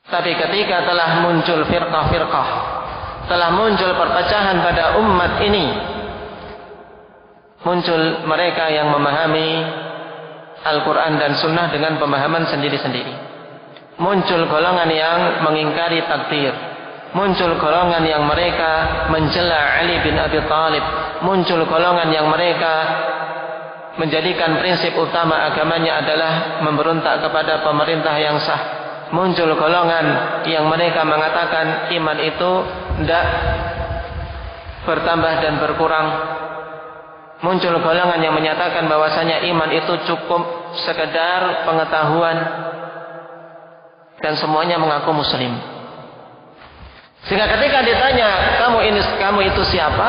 Tapi ketika telah muncul firqah-firqah, telah muncul perpecahan pada umat ini, muncul mereka yang memahami Al-Quran dan Sunnah dengan pemahaman sendiri-sendiri. Muncul golongan yang mengingkari takdir. Muncul golongan yang mereka mencela Ali bin Abi Thalib. Muncul golongan yang mereka menjadikan prinsip utama agamanya adalah memberontak kepada pemerintah yang sah. Muncul golongan yang mereka mengatakan iman itu tidak bertambah dan berkurang. Muncul golongan yang menyatakan bahwasanya iman itu cukup sekedar pengetahuan dan semuanya mengaku muslim. Sehingga ketika ditanya, kamu itu siapa?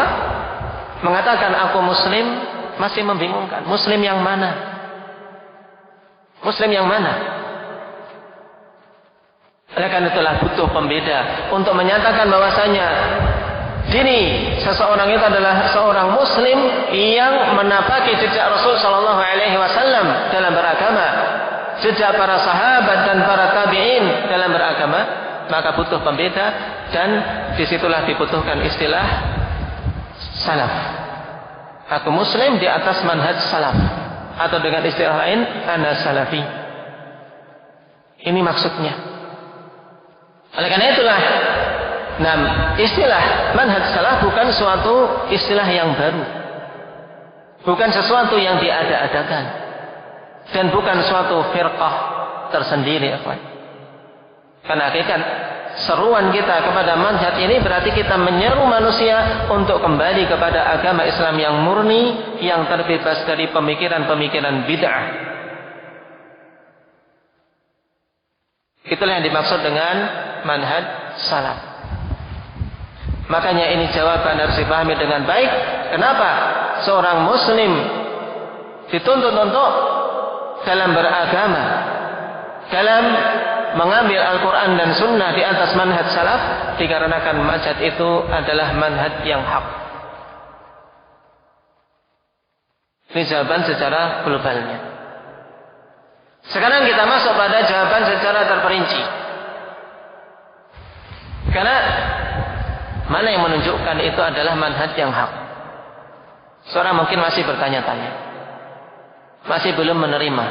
Mengatakan aku muslim, masih membingungkan. Muslim yang mana? Muslim yang mana? Oleh karena itulah butuh pembeda untuk menyatakan bahwasanya dini seseorang itu adalah seorang muslim yang menapaki jejak Rasul sallallahu alaihi wasallam dalam beragama, jejak para sahabat dan para tabi'in dalam beragama, maka butuh pembeda, dan disitulah dibutuhkan istilah salaf. Aku muslim di atas manhaj salaf, atau dengan istilah lain ana salafi. Ini maksudnya. Oleh karena itulah, istilah manhaj salaf bukan suatu istilah yang baru, bukan sesuatu yang diada-adakan, dan bukan suatu firqah tersendiri. Karena hakikat seruan kita kepada manhaj ini berarti kita menyeru manusia untuk kembali kepada agama Islam yang murni, yang terbebas dari pemikiran-pemikiran bid'ah. Itulah yang dimaksud dengan manhaj salaf. Makanya ini jawaban harus dipahami dengan baik. Kenapa seorang muslim dituntut untuk dalam beragama, dalam mengambil Al-Quran dan Sunnah di atas manhaj salaf, dikarenakan manhaj itu adalah manhaj yang hak. Ini jawaban secara globalnya. Sekarang kita masuk pada jawaban secara terperinci. Karena mana yang menunjukkan itu adalah manhaj yang hak? Seorang mungkin masih bertanya-tanya, masih belum menerima.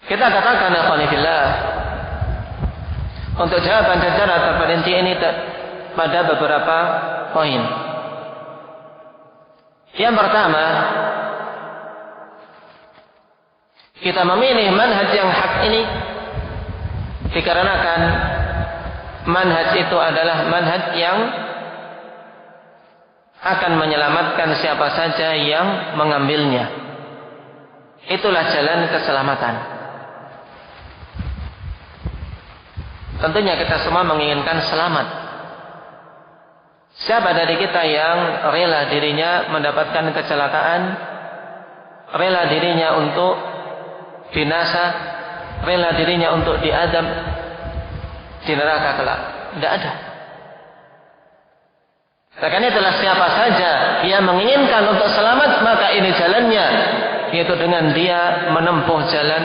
Kita katakan ya khonifillah, untuk jawaban secara terperinci ini pada beberapa poin. Yang pertama, kita memilih manhaj yang hak ini dikarenakan manhaj itu adalah manhaj yang akan menyelamatkan siapa saja yang mengambilnya. Itulah jalan keselamatan. Tentunya kita semua menginginkan selamat. Siapa dari kita yang rela dirinya mendapatkan kecelakaan, rela dirinya untuk binasa, rela dirinya untuk diadab di neraka kelak? Tidak ada. Karena itulah siapa saja yang menginginkan untuk selamat, maka ini jalannya, yaitu dengan dia menempuh jalan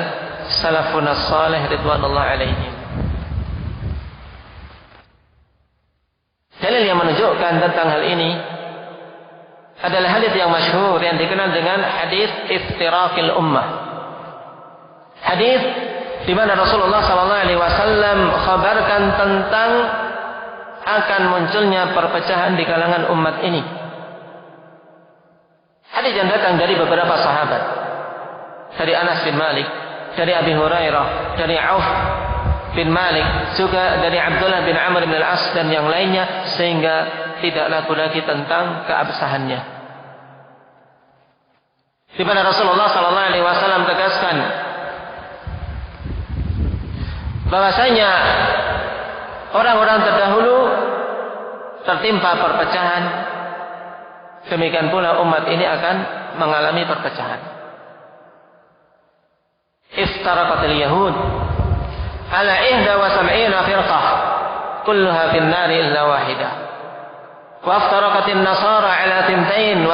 salafun as-salih ridwanullah alaihim. Dalil yang menunjukkan tentang hal ini adalah hadis yang masyhur yang dikenal dengan hadis iftiraqil ummah. Hadis di mana Rasulullah SAW khabarkan tentang akan munculnya perpecahan di kalangan umat ini. Hadis yang datang dari beberapa sahabat, dari Anas bin Malik, dari Abi Hurairah, dari Auf bin Malik, juga dari Abdullah bin Amr bin Al-As dan yang lainnya, sehingga tidak ragu lagi tentang keabsahannya. Di mana Rasulullah SAW tegaskan bahwasanya orang-orang terdahulu tertimpa perpecahan, demikian pula umat ini akan mengalami perpecahan. Iftaraqatil yahud ala 71 firqah kulluha fin nari illa wahidah, wa iftaraqatin nasara ala 72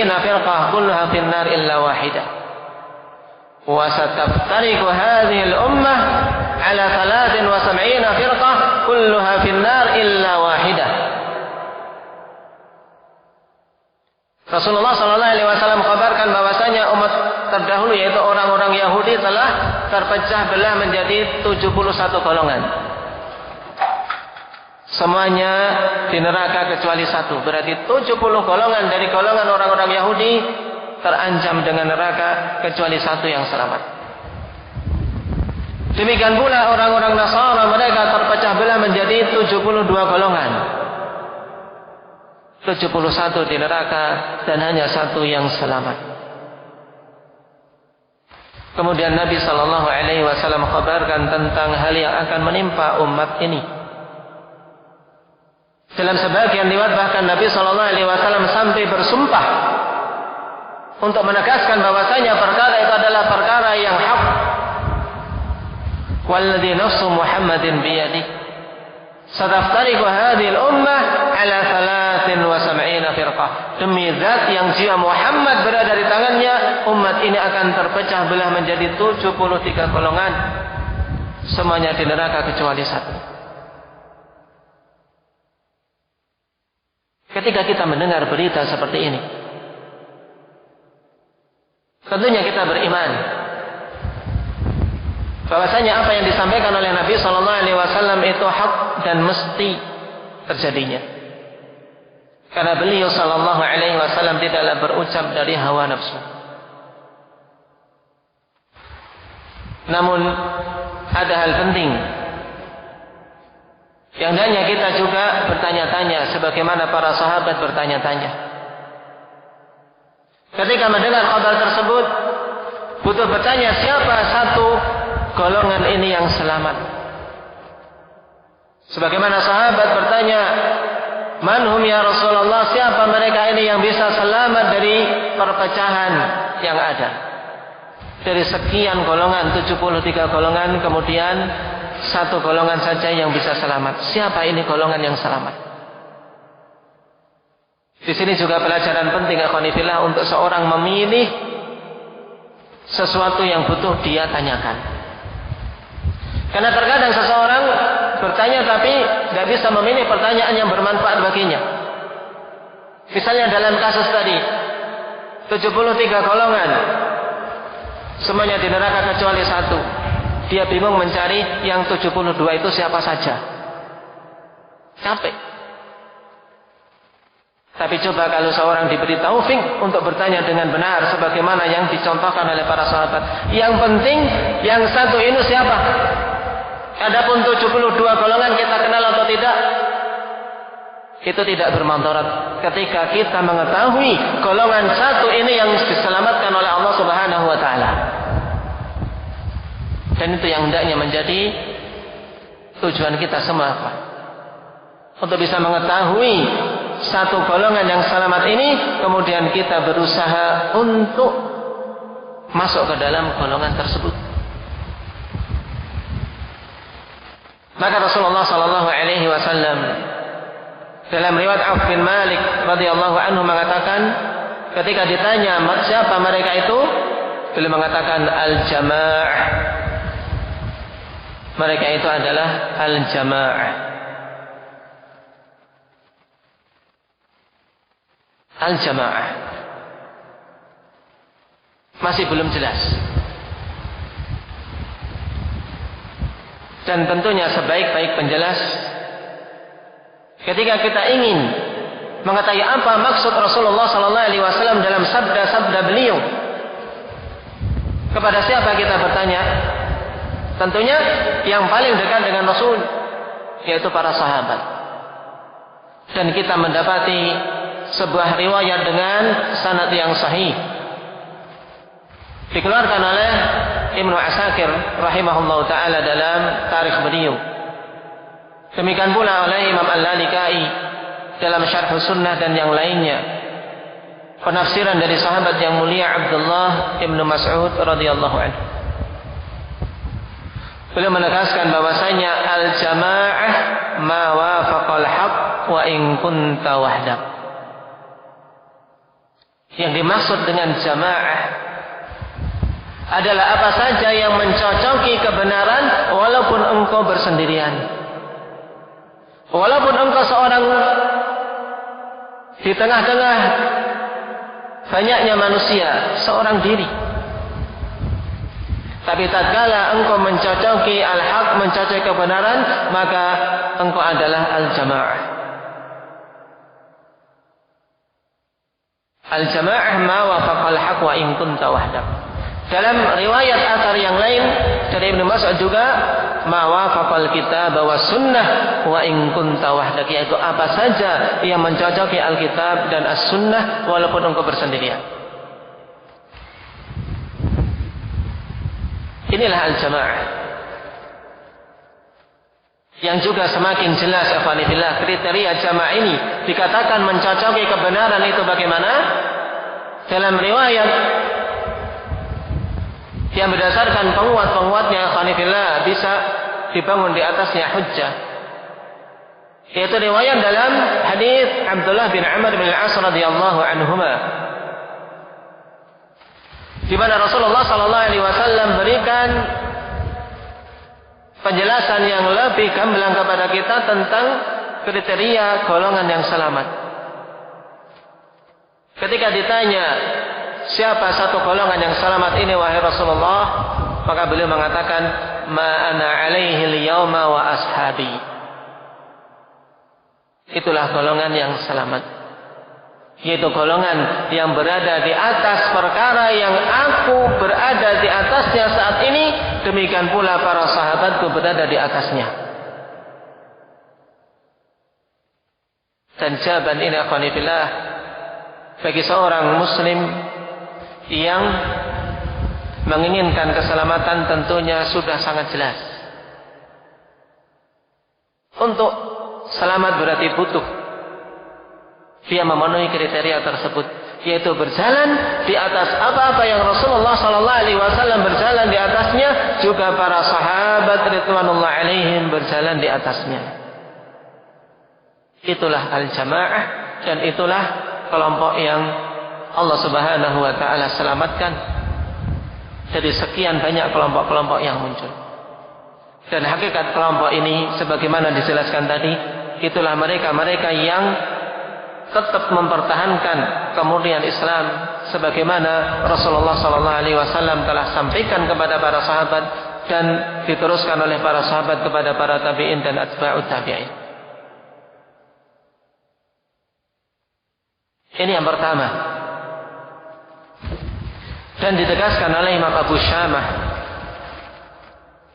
firqah kulluha fin nari illa wahidah, wa sataftariqu hadhihi al-ummah ala 73 firqah kulluha fin-nar illa wahidah. Rasulullah sallallahu alaihi wasallam kabarkan bahwasanya umat terdahulu yaitu orang-orang Yahudi telah terpecah belah menjadi 71 golongan. Semuanya di neraka kecuali satu. Berarti 70 golongan dari golongan orang-orang Yahudi terancam dengan neraka kecuali satu yang selamat. Demikian pula orang-orang Nasara, mereka terpecah belah menjadi 72 golongan. 71 di neraka dan hanya satu yang selamat. Kemudian Nabi sallallahu alaihi wasallam kabarkan tentang hal yang akan menimpa umat ini. Dalam sebagian riwayat bahkan Nabi sallallahu alaihi wasallam sampai bersumpah untuk menegaskan bahwasanya perkara itu adalah perkara yang hak. Walladzi nafsu Muhammadin biyadihi sataftariqu hadhihi al-ummah ala 73 firqah. Demi zat yang jiwa Muhammad berada di tangannya, umat ini akan terpecah belah menjadi 73 golongan. Semuanya di neraka kecuali satu. Ketika kita mendengar berita seperti ini, tentunya kita beriman bahwasanya apa yang disampaikan oleh Nabi sallallahu alaihi wasallam itu hak dan mesti terjadinya. Karena beliau sallallahu alaihi wasallam tidaklah berucap dari hawa nafsu. Namun ada hal penting yang hendaknya kita juga bertanya-tanya sebagaimana para sahabat bertanya-tanya. Ketika mendengar kabar tersebut, butuh bertanya siapa satu golongan ini yang selamat. Sebagaimana sahabat bertanya, "Man hum ya Rasulullah?" Siapa mereka ini yang bisa selamat dari perpecahan yang ada? Dari sekian golongan, 73 golongan, kemudian satu golongan saja yang bisa selamat. Siapa ini golongan yang selamat? Di sini juga pelajaran penting akhwanifillah untuk seorang memilih sesuatu yang butuh dia tanyakan. Karena terkadang seseorang bertanya tapi tidak bisa memilih pertanyaan yang bermanfaat baginya. Misalnya dalam kasus tadi, 73 golongan, semuanya di neraka kecuali satu. Dia bingung mencari yang 72 itu siapa saja. Capek. Tapi coba kalau seorang diberi taufik untuk bertanya dengan benar sebagaimana yang dicontohkan oleh para sahabat. Yang penting yang satu ini siapa? Adapun 72 golongan kita kenal atau tidak, itu tidak bermanfaat ketika kita mengetahui golongan satu ini yang diselamatkan oleh Allah Subhanahu wa taala. Dan itu yang hendaknya menjadi tujuan kita semua, Pak. Untuk bisa mengetahui satu golongan yang selamat ini, kemudian kita berusaha untuk masuk ke dalam golongan tersebut. Maka Rasulullah sallallahu alaihi wasallam dalam riwayat Auf bin Malik radhiyallahu anhu mengatakan, ketika ditanya siapa mereka itu, beliau mengatakan al-jamaah. Mereka itu adalah al-jamaah. Al-jamaah. Masih belum jelas. Dan tentunya sebaik-baik penjelas, ketika kita ingin mengetahui apa maksud Rasulullah sallallahu alaihi wasallam dalam sabda-sabda beliau, kepada siapa kita bertanya? Tentunya yang paling dekat dengan Rasul, yaitu para sahabat. Dan kita mendapati sebuah riwayat dengan sanad yang sahih, dikeluarkan oleh Ibnu Asakir rahimahullahu ta'ala dalam tarikh beliau. Demikian pula oleh Imam Al-Lalikai dalam Syarh Sunnah dan yang lainnya. Penafsiran dari sahabat yang mulia Abdullah Ibnu Mas'ud radhiyallahu anhu. Beliau menegaskan bahwasanya al-jamaah ma wafaqal haq wa in kunta wahdak. Yang dimaksud dengan jamaah adalah apa saja yang mencocoki kebenaran walaupun engkau bersendirian. Walaupun engkau seorang di tengah-tengah banyaknya manusia, seorang diri. Tapi tatkala engkau mencocoki al-haq, mencocoki kebenaran, maka engkau adalah al-jamaah. Al-jamaah ma wafaqal haq wa in kunta wahdak. Dalam riwayat athar yang lain dari Ibnu Mas'ud juga, ma wafaqal kitab wa sunnah wa in kunta wahdak, yaitu apa saja yang mencocoki Alkitab dan as-sunnah walaupun engkau bersendirian. Inilah al-jamaah. Yang juga semakin jelas afanillah kriteria jamaah ini dikatakan mencocoki kebenaran itu bagaimana? Dalam riwayat yang berdasarkan penguat-penguatnya afanillah bisa dibangun di atasnya hujjah. Yaitu riwayat dalam hadis Abdullah bin Amr bin Al-As radhiyallahu anhuma, di mana Rasulullah sallallahu alaihi wasallam berikan penjelasan yang lebih gamblang kepada kita tentang kriteria golongan yang selamat. Ketika ditanya siapa satu golongan yang selamat ini wahai Rasulullah, maka beliau mengatakan ma ana alaihi al-yauma wa ashabi. Itulah golongan yang selamat, yaitu golongan yang berada di atas perkara yang aku berada di atasnya saat ini, demikian pula para sahabatku berada di atasnya. Dan jawaban ini akhwanillah bagi seorang muslim yang menginginkan keselamatan tentunya sudah sangat jelas. Untuk selamat berarti butuh dia memenuhi kriteria tersebut, yaitu berjalan di atas apa-apa yang Rasulullah sallallahu alaihi wasallam berjalan di atasnya, juga para sahabat ridwanullah alaihim berjalan di atasnya. Itulah al-jamaah, dan itulah kelompok yang Allah Subhanahu wa taala selamatkan dari sekian banyak kelompok-kelompok yang muncul. Dan hakikat kelompok ini sebagaimana dijelaskan tadi, itulah mereka-mereka yang tetap mempertahankan kemurnian Islam sebagaimana Rasulullah sallallahu alaihi wasallam telah sampaikan kepada para sahabat dan diteruskan oleh para sahabat kepada para tabi'in dan atba'ut tabi'in. Ini yang pertama. Dan ditegaskan oleh Imam Abu Syamah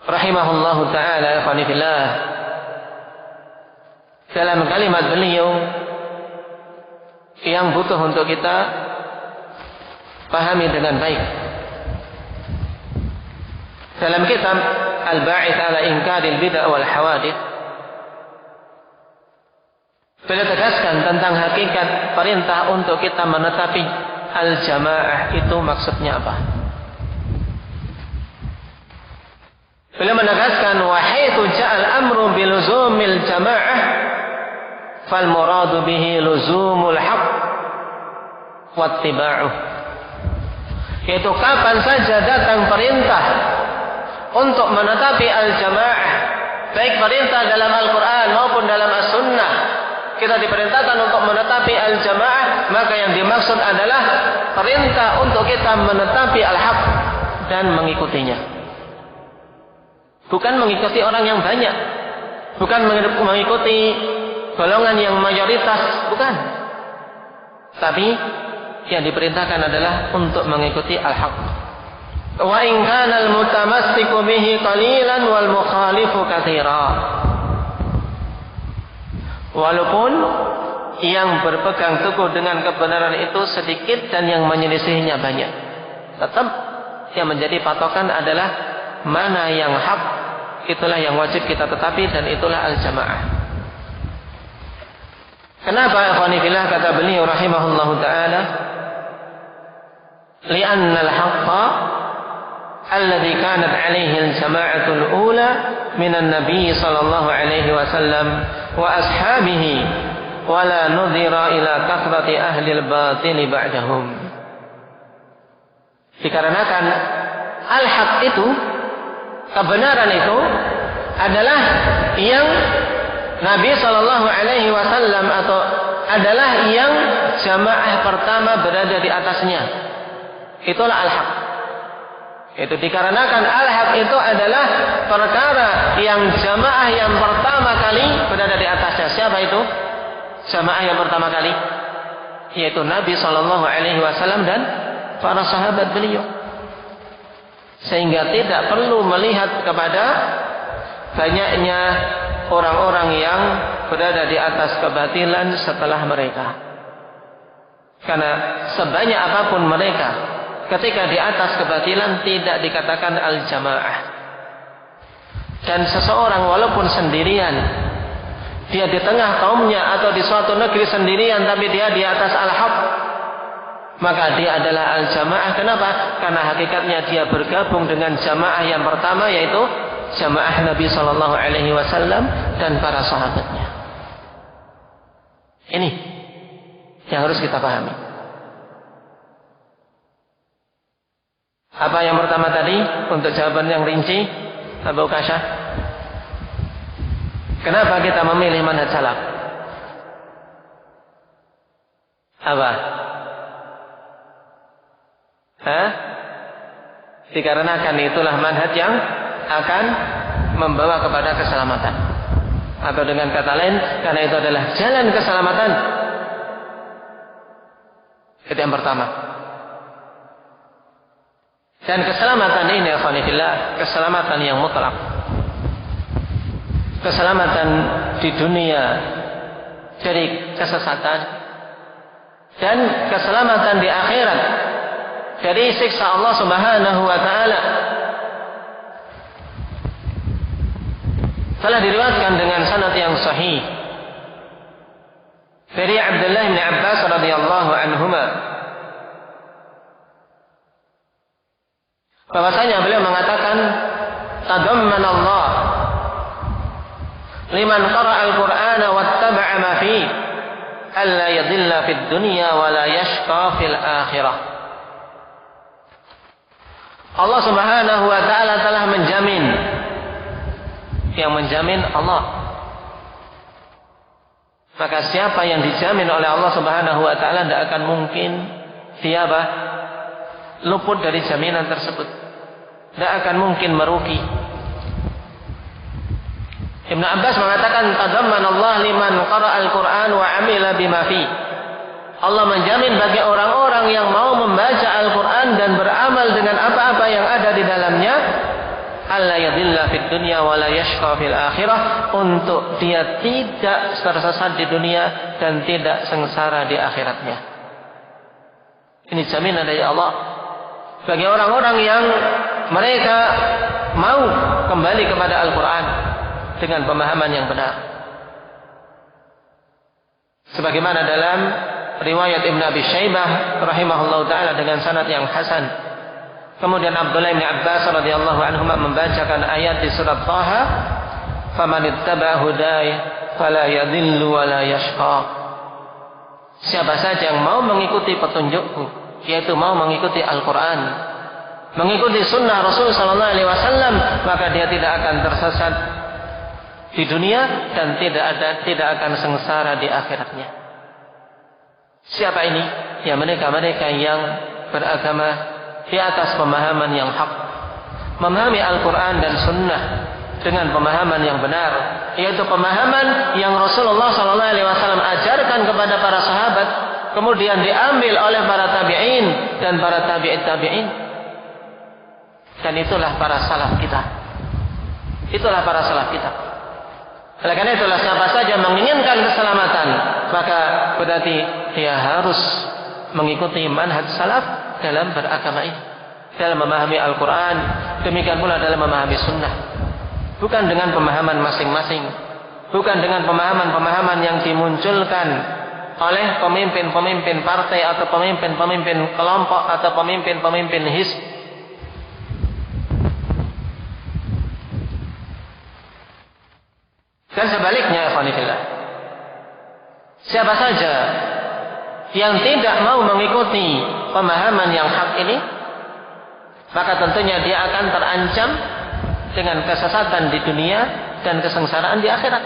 rahimahullahu taala ikhwanillah dalam kalimat beliau yang butuh untuk kita pahami dengan baik. Dalam kitab Al-Ba'its ala Inkaril Bid'ah wal Hawadits, beliau tegaskan tentang hakikat perintah untuk kita menetapi al-jamaah itu maksudnya apa. Beliau menegaskan wa haitsu ja'al amru biluzumil jamaah fal muradu bihi luzumul haqq wattiba'uh. Yaitu kapan saja datang perintah untuk menetapi al-jamaah, baik perintah dalam Al-Quran maupun dalam As-Sunnah, kita diperintahkan untuk menetapi al-jamaah, maka yang dimaksud adalah perintah untuk kita menetapi al-haq dan mengikutinya. Bukan mengikuti orang yang banyak, bukan mengikuti golongan yang mayoritas, bukan. Tapi yang diperintahkan adalah untuk mengikuti al-haq. Wa in kana al-mutamassiku bihi qalilan wal mukhalifu katsira. Walaupun yang berpegang teguh dengan kebenaran itu sedikit dan yang menyelisihinya banyak, tetap yang menjadi patokan adalah mana yang hak, itulah yang wajib kita tetapi, dan itulah al-jamaah. Kenapa ikhwani fillah kata beliau rahimahullahu taala? Li'anna al-haqqa alladhi kanat alaihi al-jama'atul ula minan nabiy sallallahu alaihi wasallam wa ashabihi wa la nudhira ila kathrati ahli al-batil ba'dahum. Dikarenakan al-haq itu, kebenaran itu adalah yang Nabi Shallallahu Alaihi Wasallam atau adalah yang jamaah pertama berada di atasnya. Itulah al-haq. Itu dikarenakan al-haq itu adalah perkara yang jamaah yang pertama kali berada di atasnya. Siapa itu jamaah yang pertama kali? Yaitu Nabi Shallallahu Alaihi Wasallam dan para sahabat beliau. Sehingga tidak perlu melihat kepada banyaknya orang-orang yang berada di atas kebatilan setelah mereka. Karena sebanyak apapun mereka, ketika di atas kebatilan tidak dikatakan al-jamaah. Dan seseorang walaupun sendirian, dia di tengah kaumnya atau di suatu negeri sendirian, tapi dia di atas al-haq, maka dia adalah al-jamaah. Kenapa? Karena hakikatnya dia bergabung dengan jamaah yang pertama, yaitu jamaah Nabi Sallallahu Alaihi Wasallam dan para sahabatnya. Ini yang harus kita pahami. Apa yang pertama tadi untuk jawaban yang rinci, Abu Kasyah? Kenapa kita memilih manhaj salaf? Apa? Dikarenakan itulah manhaj yang akan membawa kepada keselamatan. Atau dengan kata lain, karena itu adalah jalan keselamatan. Itu yang pertama. Dan keselamatan ini, alhamdulillah, keselamatan yang mutlak. Keselamatan di dunia dari kesesatan, dan keselamatan di akhirat dari siksa Allah Subhanahu wa taala. Telah diriwayatkan dengan sanad yang sahih dari Abdullah bin Abbas radhiyallahu anhuma, bahwasanya beliau mengatakan, tadammana Allah liman qara'a al-Qur'ana wattaba'a ma fi alla yadhilla fid dunya wa la yashqa fil akhirah. Allah Subhanahu wa taala telah menjamin, yang menjamin Allah. Maka siapa yang dijamin oleh Allah Subhanahu wa taala tidak akan mungkin dia luput dari jaminan tersebut. Tidak akan mungkin merugi. Ibnu Abbas mengatakan, tadammana Allah liman qara'a al-Qur'an wa 'amila bima fi. Allah menjamin bagi orang-orang yang mau membaca Al-Qur'an dan beramal dengan apa-apa yang ada di dalamnya, alla yadhilla fid dunya wa la yashqa fil akhirah, untuk dia tidak tersesat di dunia dan tidak sengsara di akhiratnya. Ini jaminan dari Allah bagi orang-orang yang mereka mau kembali kepada Al-Quran dengan pemahaman yang benar. Sebagaimana dalam riwayat Ibn Abi Syaibah rahimahullah ta'ala dengan sanad yang hasan. Kemudian Abdullah bin Abbas radhiyallahu anhu membacakan ayat di surat Taha, "Faman ittaba'a hudaya fala yadhillu wa la yashqa." Siapa saja yang mau mengikuti petunjukku, yaitu mau mengikuti Al-Quran, mengikuti sunnah Rasul sallallahu alaihi wasallam, maka dia tidak akan tersesat di dunia dan tidak akan sengsara di akhiratnya. Siapa ini? Ya mereka yang beragama di atas pemahaman yang hak, memahami Al-Quran dan Sunnah dengan pemahaman yang benar, yaitu pemahaman yang Rasulullah SAW ajarkan kepada para sahabat, kemudian diambil oleh para tabi'in dan para tabi'in. Dan itulah para salaf kita. Itulah para salaf kita. Oleh karena itulah siapa saja menginginkan keselamatan, maka berarti dia harus mengikuti manhaj salaf dalam beragama ini, dalam memahami Al-Quran, demikian pula dalam memahami sunnah. Bukan dengan pemahaman masing-masing, bukan dengan pemahaman-pemahaman yang dimunculkan oleh pemimpin-pemimpin partai atau pemimpin-pemimpin kelompok atau pemimpin-pemimpin hizb. Dan sebaliknya, ikhwanifillah, siapa saja yang tidak mau mengikuti pemahaman yang hak ini, maka tentunya dia akan terancam dengan kesesatan di dunia dan kesengsaraan di akhirat.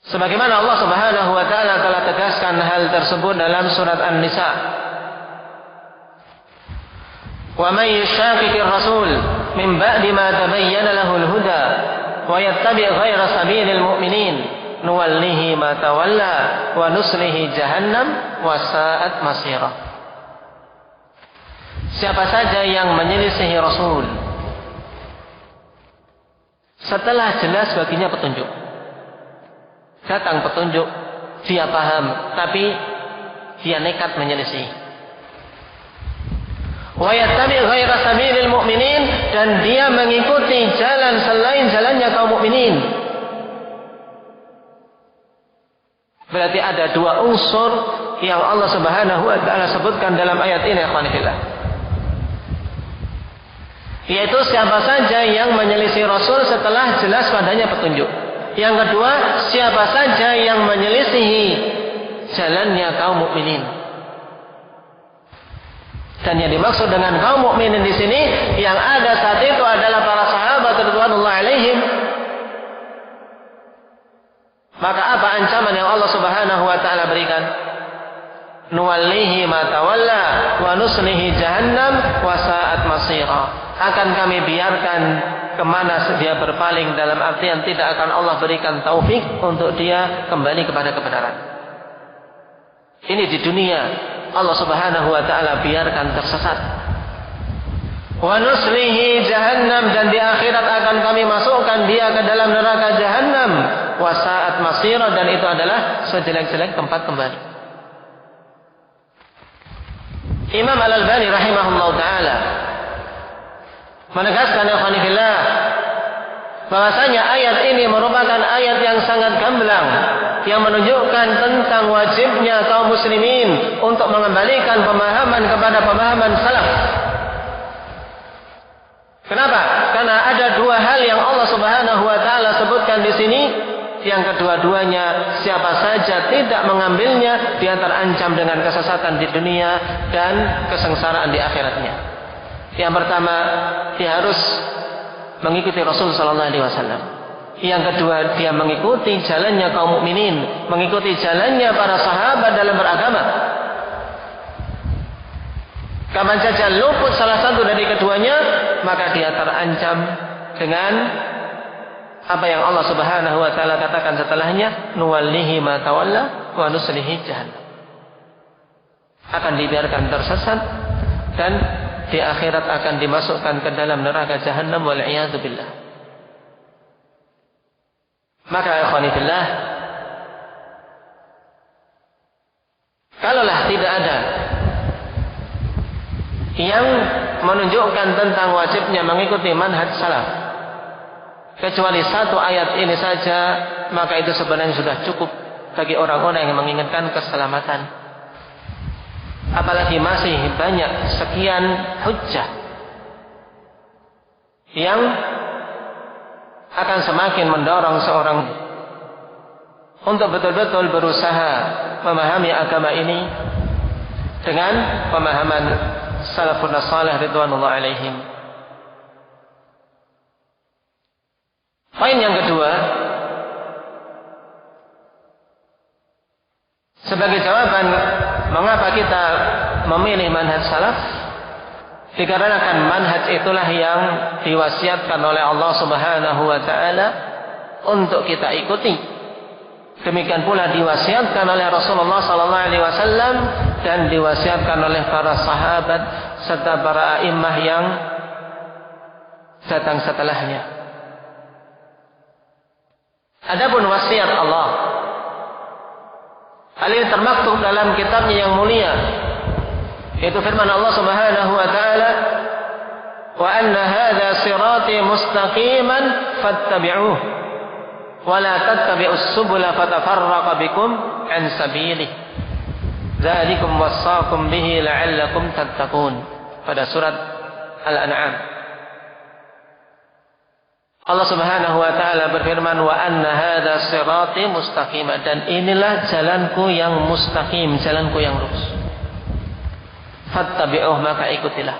Sebagaimana Allah Subhanahu wa taala telah tegaskan hal tersebut dalam surat An-Nisa. Wa may yushaqiqir rasul min ba'di ma tabayyana lahul huda wa yattabi' ghayra sabilil mu'minin nuwallihi ma tawalla wa nuslihi jahannam wa sa'at masira. Siapa saja yang menyelisihi Rasul setelah jelas baginya petunjuk, datang petunjuk, dia paham, tapi dia nekat menyelisih. Wa yattabi' ghaira sabilil mu'minin, dan dia mengikuti jalan selain jalannya kaum mukminin. Berarti ada dua unsur yang Allah Subhanahu wa taala sebutkan dalam ayat ini, ikhwanillah. Yaitu siapa saja yang menyelisih Rasul setelah jelas padanya petunjuk. Yang kedua, siapa saja yang menyelisihi jalannya kaum mukminin. Dan yang dimaksud dengan kaum mukminin di sini yang ada saat itu adalah para sahabat radhiyallahu alaihim. Maka apa ancaman yang Allah Subhanahu wa taala berikan? Nuwallihi ma tawalla wa nuslihi jahannam wa sa'at masira. Akan kami biarkan kemana dia berpaling, dalam artian tidak akan Allah berikan taufik untuk dia kembali kepada kebenaran. Ini di dunia Allah Subhanahu wa taala biarkan tersesat. Wa nuslihi jahannam, dan di akhirat akan kami masukkan dia ke dalam neraka jahannam. Wa sa'at masira, dan itu adalah sejelek-jelek tempat kembali. Imam Al-Albani rahimahullah taala menegaskan ikhwanillah bahwasanya ayat ini merupakan ayat yang sangat gamblang yang menunjukkan tentang wajibnya kaum muslimin untuk mengembalikan pemahaman kepada pemahaman salaf. Kenapa? Karena ada dua hal yang Allah Subhanahu wa taala sebutkan di sini. Yang kedua-duanya, siapa saja tidak mengambilnya, dia terancam dengan kesesatan di dunia dan kesengsaraan di akhiratnya. Yang pertama, dia harus mengikuti Rasul sallallahu alaihi wasallam. Yang kedua, dia mengikuti jalannya kaum mukminin, mengikuti jalannya para sahabat dalam beragama. Kapan saja luput salah satu dari keduanya, maka dia terancam dengan apa yang Allah Subhanahu wa taala katakan setelahnya, nuwallihi ma tawalla wa nuslihi jahannam. Akan dibiarkan tersesat dan di akhirat akan dimasukkan ke dalam neraka jahannam, wal iyadu billah. Maka ikhwanillah, kalaulah tidak ada yang menunjukkan tentang wajibnya mengikuti manhaj salaf kecuali satu ayat ini saja, maka itu sebenarnya sudah cukup bagi orang-orang yang menginginkan keselamatan. Apalagi masih banyak sekian hujjah yang akan semakin mendorong seorang untuk betul-betul berusaha memahami agama ini dengan pemahaman salafun salih ridwanullah alaihim. Poin yang kedua, sebagai jawaban mengapa kita memilih manhaj salaf, dikarenakan manhaj itulah yang diwasiatkan oleh Allah Subhanahu wa taala untuk kita ikuti. Demikian pula diwasiatkan oleh Rasulullah sallallahu alaihi wasallam dan diwasiatkan oleh para sahabat serta para a'immah yang datang setelahnya. Adapun wasiat Allah, hal ini termaktub dalam kitabnya yang mulia, yaitu firman Allah Subhanahu wa taala, wa anna hadza sirati mustaqiman fattabi'uhu wa la tattabi'us subula fatafarraqa bikum an sabilihi dzalikum wassaqum bihi la'allakum tattaqun. Pada surat Al-An'am Allah Subhanahu wa taala berfirman, wa anna hadza sirati mustaqima, dan inilah jalanku yang mustaqim, jalanku yang lurus. fattabi'uh, maka ikutilah.